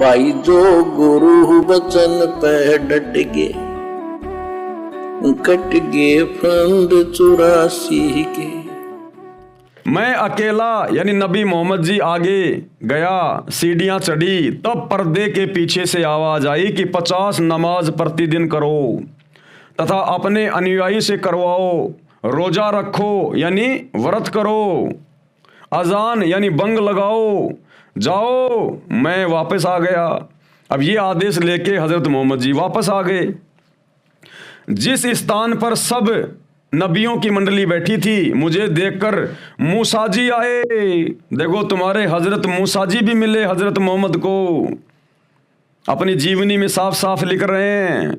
भाई जो गुरु वचन पे डट गे, कट गे फंद 84 के। मैं अकेला यानी नबी मोहम्मद जी आगे गया, सीढ़ियां चढ़ी, तब पर्दे के पीछे से आवाज आई कि 50 नमाज प्रतिदिन करो तथा अपने अनुयायी से करवाओ, रोजा रखो यानी व्रत करो, अजान यानी बंग लगाओ, जाओ। मैं वापस आ गया। अब ये आदेश लेके हजरत मोहम्मद जी वापस आ गए। जिस स्थान पर सब नबियों की मंडली बैठी थी, मुझे देखकर मूसा जी आए। देखो तुम्हारे हजरत मूसा जी भी मिले हजरत मोहम्मद को, अपनी जीवनी में साफ साफ लिख रहे हैं।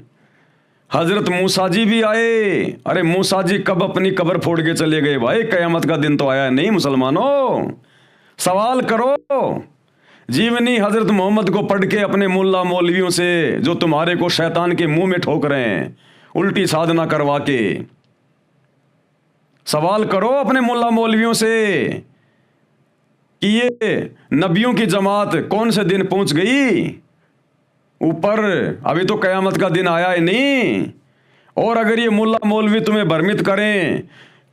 हजरत मूसा जी भी आए। अरे मूसा जी कब अपनी कब्र फोड़ के चले गए भाई, कयामत का दिन तो आया नहीं मुसलमानों। सवाल करो। जीवनी हजरत मोहम्मद को पढ़ के अपने मुल्ला मौलवियों से, जो तुम्हारे को शैतान के मुंह में ठोक रहे हैं उल्टी साधना करवा के, सवाल करो अपने मुल्ला मौलवियों से कि ये नबियों की जमात कौन से दिन पहुंच गई ऊपर, अभी तो कयामत का दिन आया ही नहीं। और अगर ये मुल्ला मौलवी तुम्हें भ्रमित करें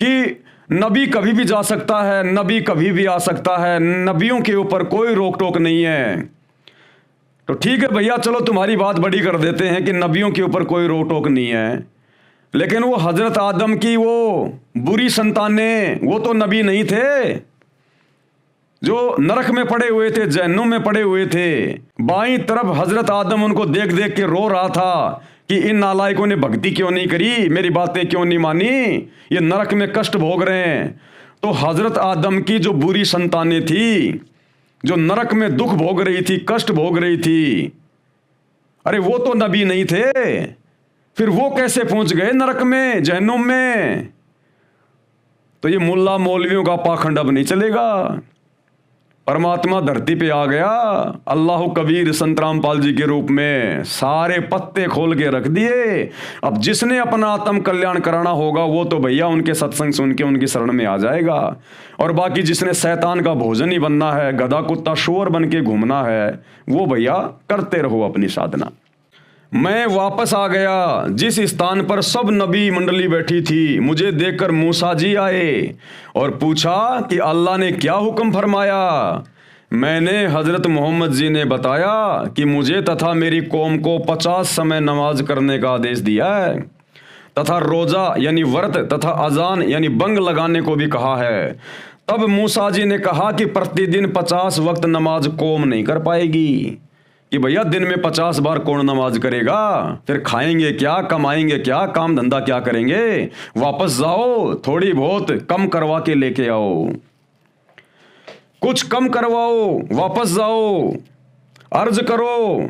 कि नबी कभी भी जा सकता है, नबी कभी भी आ सकता है, नबियों के ऊपर कोई रोक टोक नहीं है, तो ठीक है भैया, चलो तुम्हारी बात बड़ी कर देते हैं कि नबियों के ऊपर कोई रोक टोक नहीं है। लेकिन वो हजरत आदम की वो बुरी संतानें, वो तो नबी नहीं थे, जो नरक में पड़े हुए थे, जहन्नुम में पड़े हुए थे। बाईं तरफ हजरत आदम उनको देख देख के रो रहा था कि इन नालायकों ने भक्ति क्यों नहीं करी, मेरी बातें क्यों नहीं मानी, ये नरक में कष्ट भोग रहे हैं। तो हजरत आदम की जो बुरी संतानें थी, जो नरक में दुख भोग रही थी, कष्ट भोग रही थी, अरे वो तो नबी नहीं थे, फिर वो कैसे पहुंच गए नरक में, जहन्नुम में? तो ये मुल्ला मौलवियों का पाखंड अब नहीं चलेगा। परमात्मा धरती पे आ गया, अल्लाह कबीर संत रामपाल जी के रूप में, सारे पत्ते खोल के रख दिए। अब जिसने अपना आत्म कल्याण कराना होगा वो तो भैया उनके सत्संग सुन के उनकी शरण में आ जाएगा, और बाकी जिसने शैतान का भोजन ही बनना है, गधा कुत्ता शोर बन के घूमना है, वो भैया करते रहो अपनी साधना। मैं वापस आ गया। जिस स्थान पर सब नबी मंडली बैठी थी, मुझे देखकर मूसा जी आए और पूछा कि अल्लाह ने क्या हुक्म फरमाया। मैंने हजरत मोहम्मद जी ने बताया कि मुझे तथा मेरी कौम को 50 समय नमाज करने का आदेश दिया है, तथा रोजा यानी व्रत तथा अजान यानी बंग लगाने को भी कहा है। तब मूसा जी ने कहा कि प्रतिदिन 50 वक्त नमाज कौम नहीं कर पाएगी, कि भैया दिन में 50 बार कौन नमाज करेगा, फिर खाएंगे क्या, कमाएंगे क्या, काम धंधा क्या करेंगे। वापस जाओ, थोड़ी बहुत कम करवा के लेके आओ, कुछ कम करवाओ, वापस जाओ, अर्ज करो।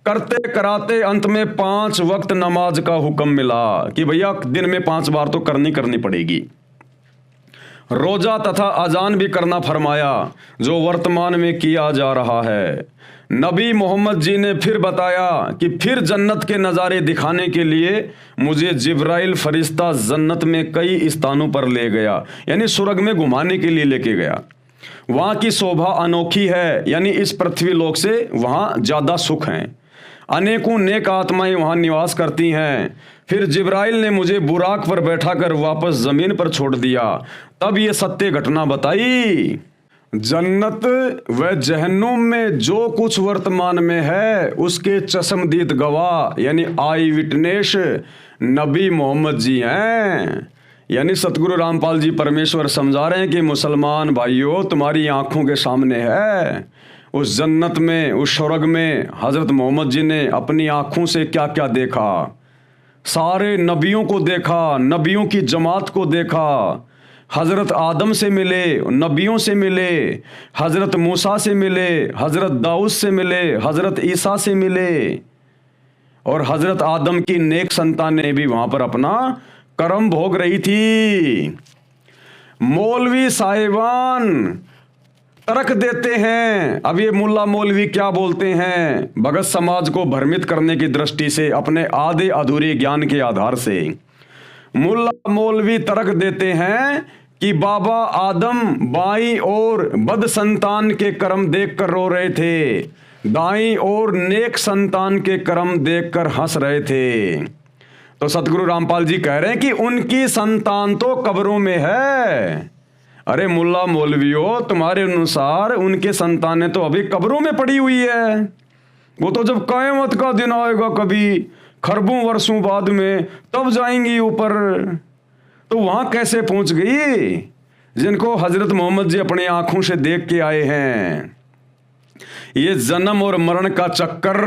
करते कराते अंत में 5 वक्त नमाज का हुक्म मिला कि भैया दिन में 5 बार तो करनी पड़ेगी। रोजा तथा अजान भी करना फरमाया, जो वर्तमान में किया जा रहा है। नबी मोहम्मद जी ने फिर बताया कि फिर जन्नत के नज़ारे दिखाने के लिए मुझे जिब्राइल फरिश्ता जन्नत में कई स्थानों पर ले गया, यानी स्वर्ग में घुमाने के लिए लेके गया। वहाँ की शोभा अनोखी है, यानी इस पृथ्वी लोक से वहाँ ज़्यादा सुख हैं। अनेकों नेक आत्माएं वहाँ निवास करती हैं। फिर जिब्राइल ने मुझे बुराक पर बैठाकर वापस ज़मीन पर छोड़ दिया। तब ये सत्य घटना बताई। जन्नत व जहन्नुम में जो कुछ वर्तमान में है उसके चश्मदीद गवाह यानी आई विटनेस नबी मोहम्मद जी हैं। यानी सतगुरु रामपाल जी परमेश्वर समझा रहे हैं कि मुसलमान भाइयों, तुम्हारी आंखों के सामने है उस जन्नत में, उस स्वर्ग में हज़रत मोहम्मद जी ने अपनी आंखों से क्या क्या देखा। सारे नबियों को देखा, नबियों की जमात को देखा। हज़रत आदम से मिले, नबियों से मिले, हज़रत मूसा से मिले, हज़रत दाऊद से मिले, हज़रत ईसा से मिले, और हज़रत आदम की नेक संतानें भी वहाँ पर अपना कर्म भोग रही थी। मौलवी साहिबान तर्क देते हैं। अब ये मुल्ला मौलवी क्या बोलते हैं, भगत समाज को भ्रमित करने की दृष्टि से, अपने आधे अधूरे ज्ञान के आधार से मुल्ला मौलवी तर्क देते हैं कि बाबा आदम बाईं और बद संतान के कर्म देख कर रो रहे थे, दाईं ओर नेक संतान के कर्म देखकर हंस रहे थे। तो सतगुरु रामपाल जी कह रहे हैं कि उनकी संतान तो कब्रों में है। अरे मुल्ला मौलवियों, तुम्हारे अनुसार उनके संतानें तो अभी कब्रों में पड़ी हुई है। वो तो जब क़यामत का दिन आएगा कभी खरबों वर्षों बाद में, तब जाएंगी ऊपर। तो वहां कैसे पहुंच गई जिनको हजरत मोहम्मद जी अपनी आंखों से देख के आए हैं? ये जन्म और मरण का चक्कर,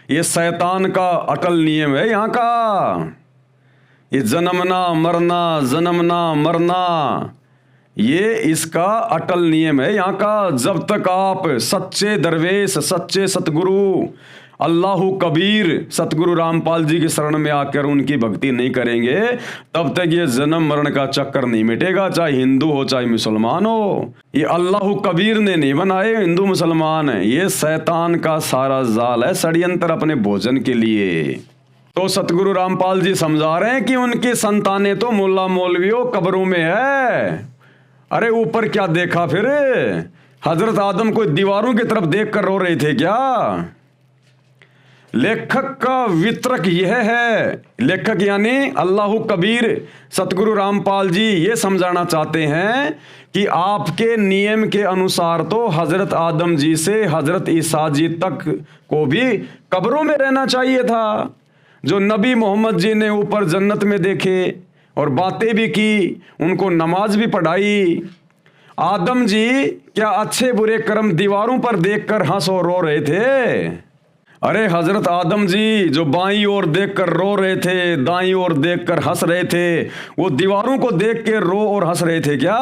ये शैतान का अटल नियम है यहाँ का। ये जन्मना मरना, ये इसका अटल नियम है यहाँ का। जब तक आप सच्चे दरवेश, सच्चे सतगुरु अल्लाहु कबीर सतगुरु रामपाल जी की शरण में आकर उनकी भक्ति नहीं करेंगे, तब तक ये जन्म मरण का चक्कर नहीं मिटेगा, चाहे हिंदू हो चाहे मुसलमान हो। ये अल्लाहु कबीर ने नहीं बनाए हिंदू मुसलमान, ये शैतान का सारा जाल है, षड्यंत्र अपने भोजन के लिए। तो सतगुरु रामपाल जी समझा रहे हैं कि उनकी संतानें तो मुल्ला मौलवियों कब्रों में है। अरे ऊपर क्या देखा फिर? हजरत आदम को दीवारों की तरफ देख कर रो रहे थे क्या? लेखक का वितरक यह है, लेखक यानी अल्लाहु कबीर सतगुरु रामपाल जी ये समझाना चाहते हैं कि आपके नियम के अनुसार तो हजरत आदम जी से हजरत ईसा जी तक को भी कब्रों में रहना चाहिए था। जो नबी मोहम्मद जी ने ऊपर जन्नत में देखे और बातें भी की, उनको नमाज भी पढ़ाई। आदम जी क्या अच्छे बुरे कर्म दीवारों पर देखकर हंस और रो रहे थे? अरे हजरत आदम जी जो बाईं ओर देखकर रो रहे थे, दाईं ओर देखकर हंस रहे थे, वो दीवारों को देख के रो और हंस रहे थे क्या?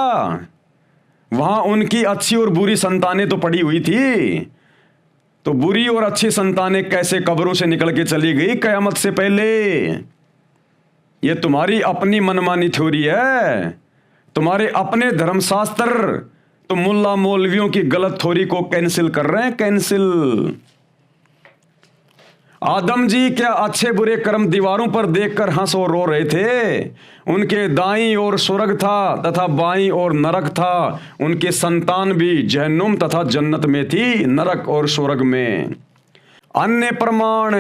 वहां उनकी अच्छी और बुरी संतानें तो पड़ी हुई थी। तो बुरी और अच्छी संतानें कैसे कब्रों से निकल के चली गई कयामत से पहले? ये तुम्हारी अपनी मनमानी थ्योरी है, तुम्हारे अपने धर्मशास्त्र तो मुल्ला मौलवियों की गलत थ्योरी को कैंसिल कर रहे हैं, कैंसिल। आदम जी क्या अच्छे बुरे कर्म दीवारों पर देखकर हंस और रो रहे थे? उनके दाईं ओर स्वर्ग था तथा बाईं ओर नरक था। उनके संतान भी जहन्नुम तथा जन्नत में थी, नरक और स्वर्ग में। अन्य प्रमाण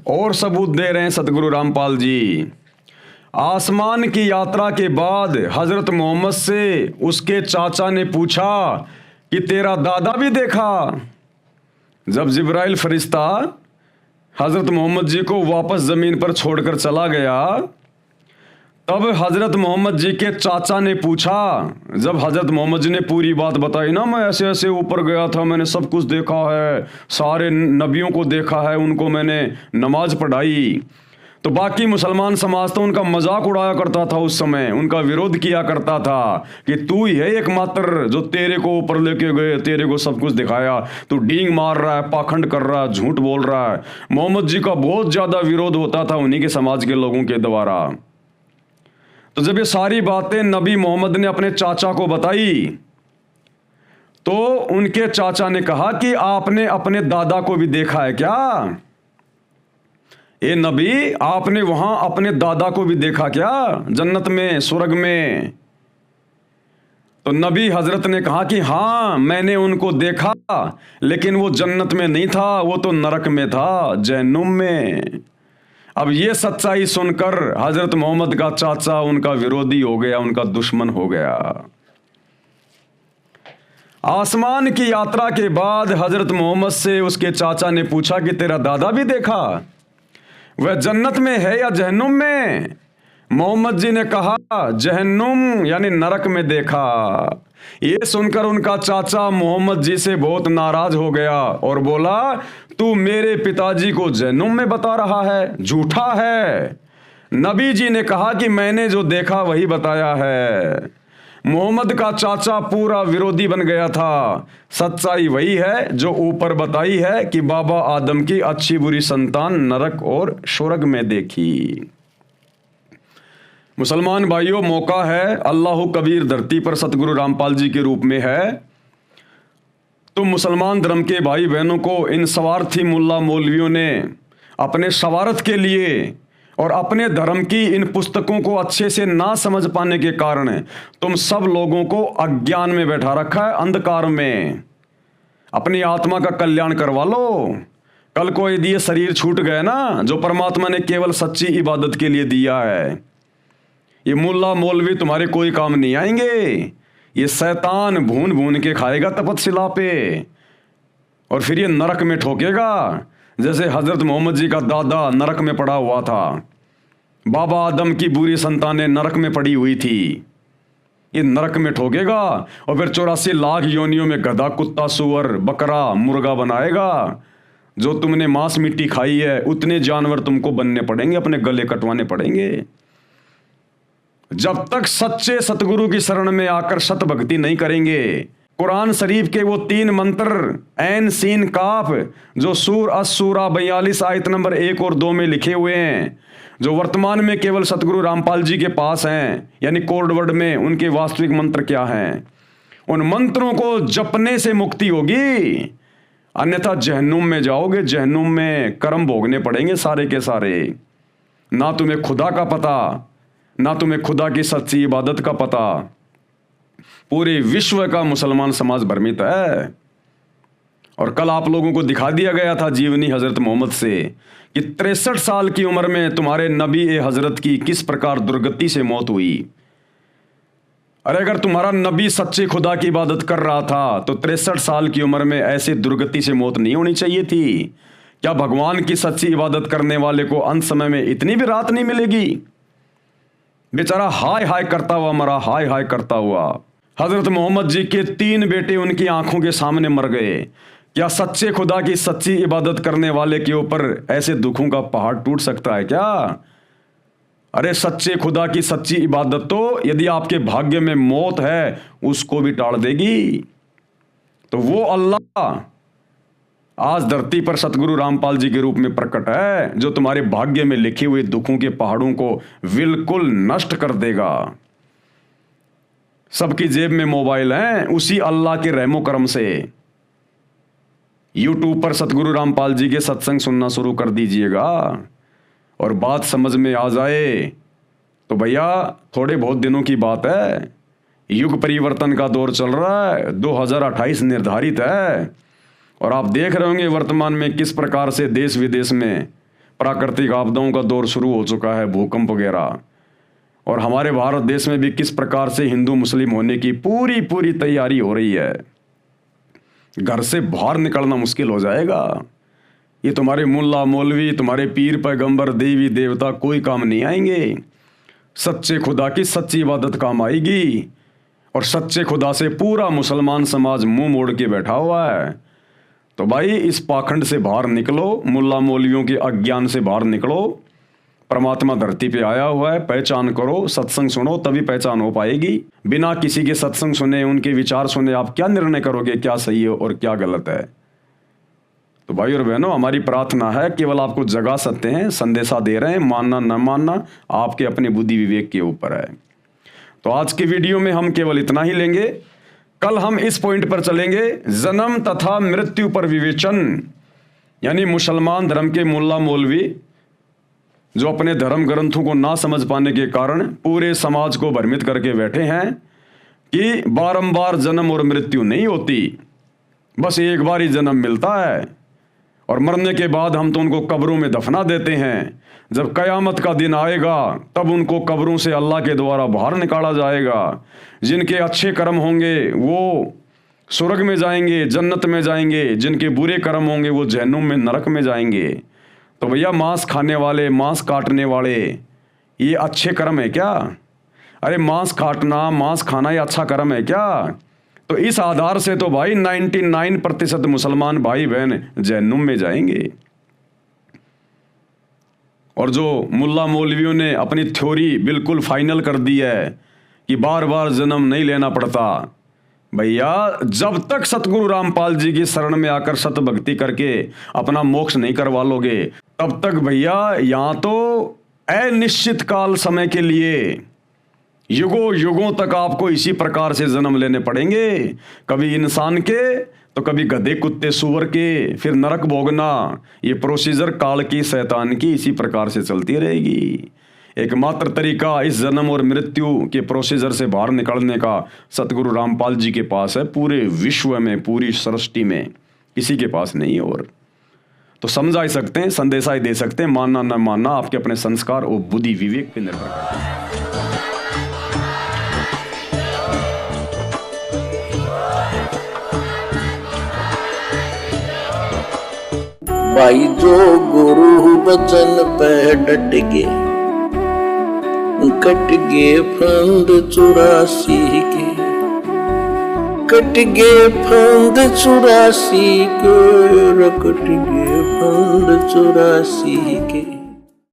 और सबूत दे रहे हैं सतगुरु रामपाल जी। आसमान की यात्रा के बाद हजरत मोहम्मद से उसके चाचा ने पूछा कि तेरा दादा भी देखा? जब जिब्राइल फरिश्ता हजरत मोहम्मद जी को वापस ज़मीन पर छोड़कर चला गया, तब हजरत मोहम्मद जी के चाचा ने पूछा, जब हजरत मोहम्मद जी ने पूरी बात बताई ना, मैं ऐसे ऐसे ऊपर गया था, मैंने सब कुछ देखा है, सारे नबियों को देखा है, उनको मैंने नमाज पढ़ाई। तो बाकी मुसलमान समाज तो उनका मजाक उड़ाया करता था, उस समय उनका विरोध किया करता था कि तू ही है एकमात्र जो तेरे को ऊपर लेके गए, तेरे को सब कुछ दिखाया, तू डींग मार रहा है, पाखंड कर रहा है, झूठ बोल रहा है। मोहम्मद जी का बहुत ज़्यादा विरोध होता था उन्हीं के समाज के लोगों के द्वारा। तो जब ये सारी बातें नबी मोहम्मद ने अपने चाचा को बताई, तो उनके चाचा ने कहा कि आपने अपने दादा को भी देखा है क्या? ये नबी, आपने वहां अपने दादा को भी देखा क्या जन्नत में, स्वर्ग में? तो नबी हजरत ने कहा कि हाँ मैंने उनको देखा, लेकिन वो जन्नत में नहीं था, वो तो नरक में था, जहन्नुम में। अब ये सच्चाई सुनकर हजरत मोहम्मद का चाचा उनका विरोधी हो गया, उनका दुश्मन हो गया। आसमान की यात्रा के बाद हजरत मोहम्मद से उसके चाचा ने पूछा कि तेरा दादा भी देखा? वह जन्नत में है या जहन्नुम में? मोहम्मद जी ने कहा जहन्नुम यानी नरक में देखा। ये सुनकर उनका चाचा मोहम्मद जी से बहुत नाराज हो गया और बोला, तू मेरे पिताजी को जहन्नुम में बता रहा है, झूठा है। नबी जी ने कहा कि मैंने जो देखा वही बताया है। मोहम्मद का चाचा पूरा विरोधी बन गया था। सच्चाई वही है जो ऊपर बताई है कि बाबा आदम की अच्छी बुरी संतान नरक और स्वर्ग में देखी। मुसलमान भाइयों, मौका है, अल्लाह कबीर धरती पर सतगुरु रामपाल जी के रूप में है। तो मुसलमान धर्म के भाई बहनों को इन स्वार्थी मुल्ला मौलवियों ने अपने सवारत के लिए और अपने धर्म की इन पुस्तकों को अच्छे से ना समझ पाने के कारण तुम सब लोगों को अज्ञान में बैठा रखा है, अंधकार में। अपनी आत्मा का कल्याण करवा लो। कल को यदि ये शरीर छूट गए ना, जो परमात्मा ने केवल सच्ची इबादत के लिए दिया है, ये मुल्ला मौलवी तुम्हारे कोई काम नहीं आएंगे। ये शैतान भून भून के खाएगा तपतशिला पे, और फिर ये नरक में ठोकेगा, जैसे हजरत मोहम्मद जी का दादा नरक में पड़ा हुआ था। बाबा आदम की बुरी संतानें नरक में पड़ी हुई थी। ये नरक में ठोकेगा और फिर 84 लाख योनियों में गधा, कुत्ता, सुअर, बकरा, मुर्गा बनाएगा। जो तुमने मांस मिट्टी खाई है उतने जानवर तुमको बनने पड़ेंगे, अपने गले कटवाने पड़ेंगे। जब तक सच्चे सतगुरु की शरण में आकर सत भक्ति नहीं करेंगे। कुरान शरीफ के वो 3 मंत्र ऐन सीन काफ, जो सूर असूरा 42 आयत नंबर 1 और 2 में लिखे हुए हैं, जो वर्तमान में केवल सतगुरु रामपाल जी के पास हैं, यानी कोड वर्ड में उनके वास्तविक मंत्र क्या हैं, उन मंत्रों को जपने से मुक्ति होगी। अन्यथा जहन्नुम में जाओगे। जहन्नुम में कर्म भोगने पड़ेंगे सारे के सारे। ना तुम्हें खुदा का पता, ना तुम्हें खुदा की सच्ची इबादत का पता। पूरे विश्व का मुसलमान समाज भ्रमित है। और कल आप लोगों को दिखा दिया गया था जीवनी हजरत मोहम्मद से कि 63 साल की उम्र में तुम्हारे नबी ए हजरत की किस प्रकार दुर्गति से मौत हुई। अरे अगर तुम्हारा नबी सच्चे खुदा की इबादत कर रहा था तो 63 साल की उम्र में ऐसे दुर्गति से मौत नहीं होनी चाहिए थी। क्या भगवान की सच्ची इबादत करने वाले को अंत समय में इतनी भी रात नहीं मिलेगी? बेचारा हाय हाय करता हुआ मरा, हाय हाय करता हुआ। हजरत मोहम्मद जी के 3 बेटे उनकी आंखों के सामने मर गए। क्या सच्चे खुदा की सच्ची इबादत करने वाले के ऊपर ऐसे दुखों का पहाड़ टूट सकता है क्या? अरे सच्चे खुदा की सच्ची इबादत तो यदि आपके भाग्य में मौत है उसको भी टाल देगी। तो वो अल्लाह आज धरती पर सतगुरु रामपाल जी के रूप में प्रकट है, जो तुम्हारे भाग्य में लिखे हुए दुखों के पहाड़ों को बिल्कुल नष्ट कर देगा। सबकी जेब में मोबाइल है, उसी अल्लाह के रहमो करम से यूट्यूब पर सतगुरु रामपाल जी के सत्संग सुनना शुरू कर दीजिएगा। और बात समझ में आ जाए तो भैया थोड़े बहुत दिनों की बात है। युग परिवर्तन का दौर चल रहा है, 2028 निर्धारित है। और आप देख रहे होंगे वर्तमान में किस प्रकार से देश विदेश में प्राकृतिक आपदाओं का दौर शुरू हो चुका है, भूकंप वगैरह। और हमारे भारत देश में भी किस प्रकार से हिंदू मुस्लिम होने की पूरी तैयारी हो रही है। घर से बाहर निकलना मुश्किल हो जाएगा। ये तुम्हारे मुल्ला मौलवी, तुम्हारे पीर पैगंबर, देवी देवता कोई काम नहीं आएंगे। सच्चे खुदा की सच्ची इबादत काम आएगी। और सच्चे खुदा से पूरा मुसलमान समाज मुंह मोड़ के बैठा हुआ है। तो भाई इस पाखंड से बाहर निकलो, मुल्ला मौलवियों के अज्ञान से बाहर निकलो। परमात्मा धरती पे आया हुआ है, पहचान करो, सत्संग सुनो, तभी पहचान हो पाएगी। बिना किसी के सत्संग सुने, उनके विचार सुने आप क्या निर्णय करोगे क्या सही है और क्या गलत है? तो भाई और बहनों, हमारी प्रार्थना है, केवल आपको जगा सकते हैं, संदेशा दे रहे हैं, मानना न मानना आपके अपने बुद्धि विवेक के ऊपर है। तो आज की वीडियो में हम केवल इतना ही लेंगे। कल हम इस पॉइंट पर चलेंगे, जन्म तथा मृत्यु पर विवेचन। यानी मुसलमान धर्म के मुल्ला मौलवी जो अपने धर्म ग्रंथों को ना समझ पाने के कारण पूरे समाज को भ्रमित करके बैठे हैं कि बारंबार जन्म और मृत्यु नहीं होती, बस एक बार ही जन्म मिलता है और मरने के बाद हम तो उनको कब्रों में दफना देते हैं। जब कयामत का दिन आएगा तब उनको कब्रों से अल्लाह के द्वारा बाहर निकाला जाएगा। जिनके अच्छे कर्म होंगे वो स्वर्ग में जाएंगे, जन्नत में जाएंगे। जिनके बुरे कर्म होंगे वो जहन्नुम में, नरक में जाएंगे। तो भैया मांस खाने वाले, मांस काटने वाले, ये अच्छे कर्म है क्या? अरे मांस काटना, मांस खाना ये अच्छा कर्म है क्या? तो इस आधार से तो भाई 99% मुसलमान भाई बहन जहन्नुम में जाएंगे। और जो मुल्ला मौलवियों ने अपनी थ्योरी बिल्कुल फाइनल कर दी है कि बार बार जन्म नहीं लेना पड़ता, भैया जब तक सतगुरु रामपाल जी की शरण में आकर सत भक्ति करके अपना मोक्ष नहीं करवा लोगे तब तक भैया यहाँ तो अनिश्चित काल समय के लिए युगों युगों तक आपको इसी प्रकार से जन्म लेने पड़ेंगे। कभी इंसान के तो कभी गधे, कुत्ते, सूअर के, फिर नरक भोगना। ये प्रोसीजर काल की, शैतान की इसी प्रकार से चलती रहेगी। एकमात्र तरीका इस जन्म और मृत्यु के प्रोसीजर से बाहर निकलने का सतगुरु रामपाल जी के पास है, पूरे विश्व में, पूरी सृष्टि में। किसी के पास नहीं है। और तो समझा ही सकते हैं, संदेशा ही दे सकते हैं, मानना न मानना आपके अपने संस्कार और बुद्धि विवेक पे निर्भर करता है। भाई जो गुरु बचन पे डट गए, कट गए फंद 84 के, कट गए फंद 84 के, कट गए फंद 84 के।